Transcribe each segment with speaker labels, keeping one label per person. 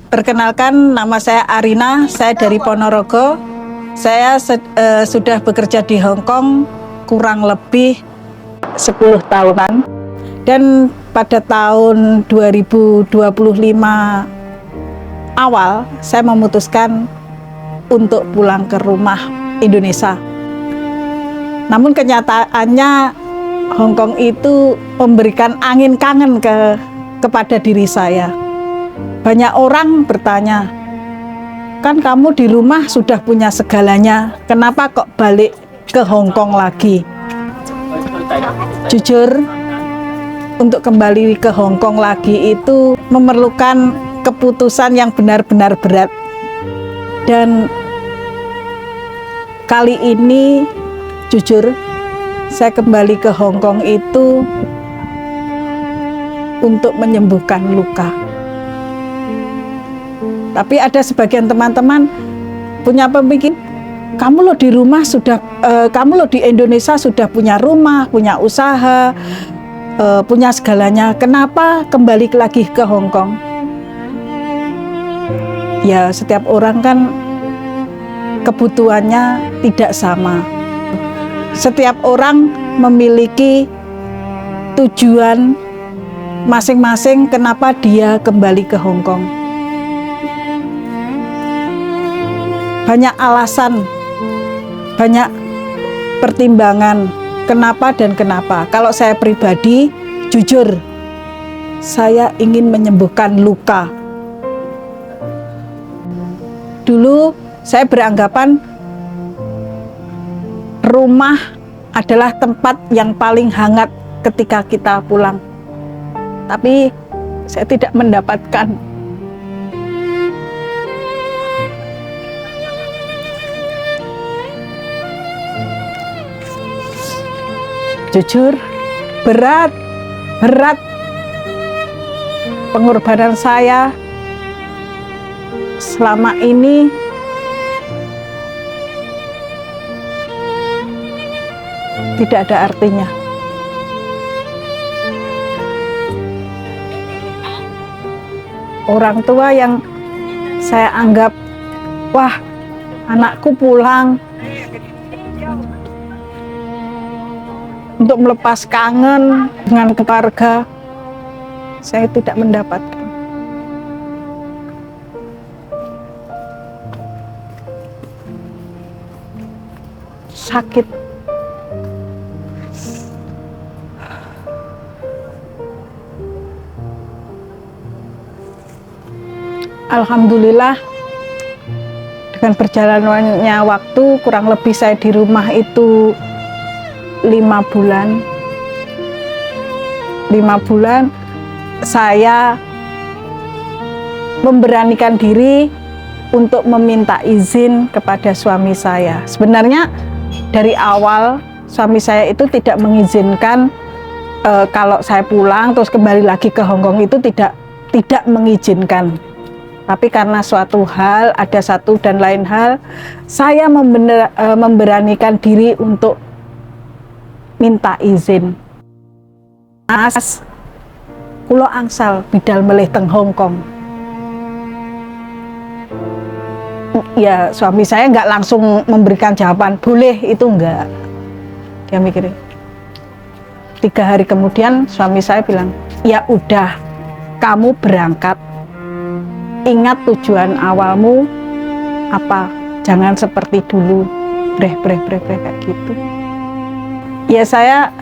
Speaker 1: Perkenalkan, nama saya Arina, saya dari Ponorogo. Saya sudah bekerja di Hong Kong kurang lebih 10 tahunan. Dan pada tahun 2025 awal, saya memutuskan untuk pulang ke rumah Indonesia. Namun kenyataannya Hong Kong itu memberikan angin kangen kepada diri saya. Banyak orang bertanya, kan kamu di rumah sudah punya segalanya, kenapa kok balik ke Hong Kong lagi? Jujur, untuk kembali ke Hong Kong lagi itu memerlukan keputusan yang benar-benar berat. Dan kali ini, jujur, saya kembali ke Hong Kong itu untuk menyembuhkan luka. Tapi ada sebagian teman-teman punya pemikiran, kamu loh di rumah sudah, kamu loh di Indonesia sudah punya rumah, punya usaha, punya segalanya. Kenapa kembali lagi ke Hong Kong? Ya, setiap orang kan kebutuhannya tidak sama. Setiap orang memiliki tujuan masing-masing kenapa dia kembali ke Hong Kong. Banyak alasan, banyak pertimbangan kenapa dan kenapa. Kalau saya pribadi, jujur, saya ingin menyembuhkan luka. Dulu saya beranggapan rumah adalah tempat yang paling hangat ketika kita pulang. Tapi saya tidak mendapatkan. Jujur, berat pengorbanan saya selama ini. Tidak ada artinya. Orang tua yang saya anggap, wah, anakku pulang untuk melepas kangen dengan keluarga, saya tidak mendapatkan. Sakit. Alhamdulillah, dengan perjalanannya waktu, kurang lebih saya di rumah itu 5 bulan. 5 bulan saya memberanikan diri untuk meminta izin kepada suami saya. Sebenarnya dari awal suami saya itu tidak mengizinkan kalau saya pulang terus kembali lagi ke Hong Kong, itu tidak mengizinkan. Tapi karena suatu hal, ada satu dan lain hal, saya memberanikan diri untuk minta izin. Mas, kulo angsal bidal melih teng Hong Kong. Ya, suami saya nggak langsung memberikan jawaban, boleh, itu enggak. Dia mikirin. 3 hari kemudian suami saya bilang, ya udah, kamu berangkat. Ingat tujuan awalmu apa, jangan seperti dulu, breh kayak gitu. Ya saya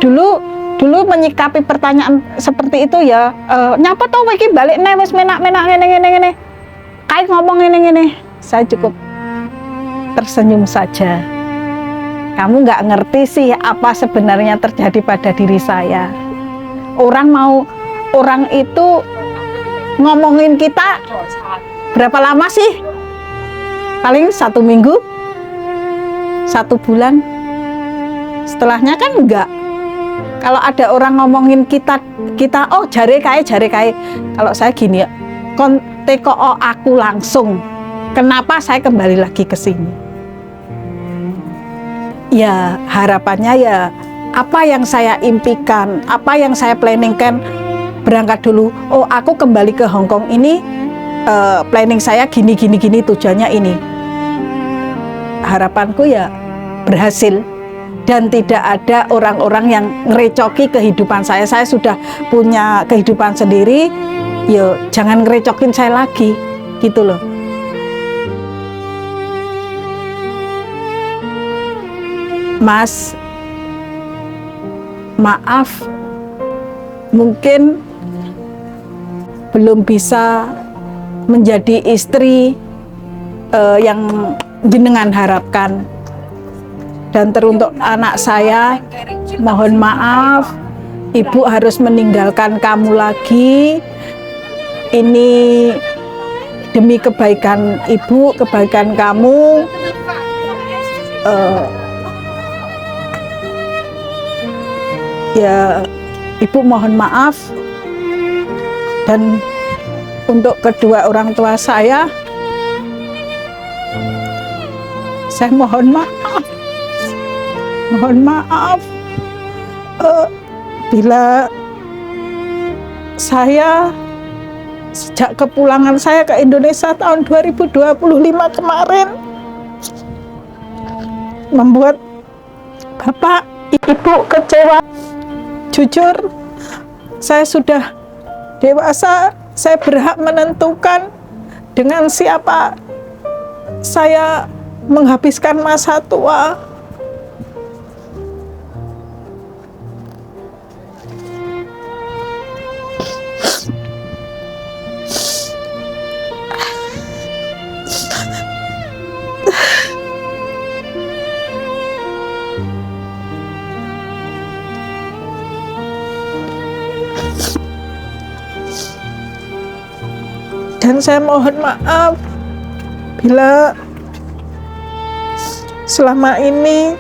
Speaker 1: dulu menyikapi pertanyaan seperti itu ya, nyapa tau iki balik nih wis menak-menak ngene. Kait ngomong ngene. Saya cukup tersenyum saja. Kamu nggak ngerti sih apa sebenarnya terjadi pada diri saya. Orang itu ngomongin kita berapa lama sih? Paling 1 minggu, 1 bulan. Setelahnya kan enggak. Kalau ada orang ngomongin kita oh jare kae. Kalau saya gini ya, kon teko aku langsung. Kenapa saya kembali lagi ke sini? Ya harapannya ya apa yang saya impikan, apa yang saya planningkan, berangkat dulu. Oh, aku kembali ke Hong Kong ini planning saya gini tujuannya ini. Harapanku ya berhasil dan tidak ada orang-orang yang ngerecoki kehidupan saya. Saya sudah punya kehidupan sendiri, ya jangan ngerecokin saya lagi, gitu loh. Mas, maaf, mungkin belum bisa menjadi istri yang jenengan harapkan, dan teruntuk anak saya, mohon maaf, ibu harus meninggalkan kamu lagi. Ini demi kebaikan ibu, kebaikan kamu. Ya, ibu mohon maaf. Dan untuk kedua orang tua saya mohon maaf. Mohon maaf bila saya sejak kepulangan saya ke Indonesia tahun 2025 kemarin membuat bapak, ibu kecewa. Jujur, saya sudah dewasa, saya berhak menentukan dengan siapa saya menghabiskan masa tua. Dan saya mohon maaf bila selama ini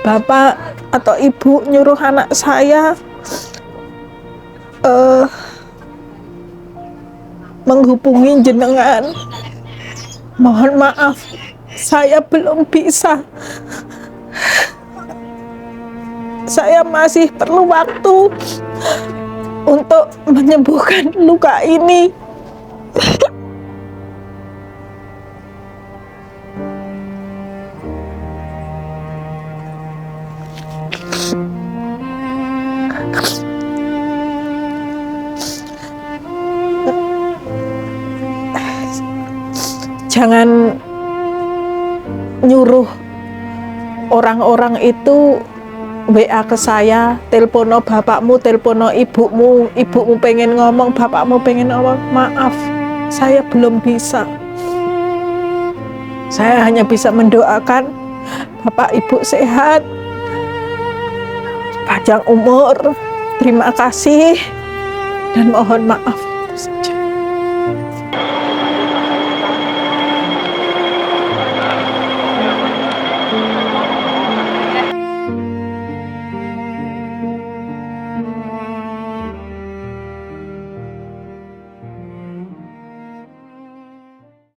Speaker 1: bapak atau ibu nyuruh anak saya menghubungi jenengan. Mohon maaf, saya belum bisa. Saya masih perlu waktu untuk menyembuhkan luka ini. Jangan nyuruh orang-orang itu WA ke saya, telepono bapakmu, telepono ibumu, ibumu pengen ngomong, bapakmu pengen ngomong. Maaf, saya belum bisa. Saya hanya bisa mendoakan bapak ibu sehat, panjang umur. Terima kasih dan mohon maaf.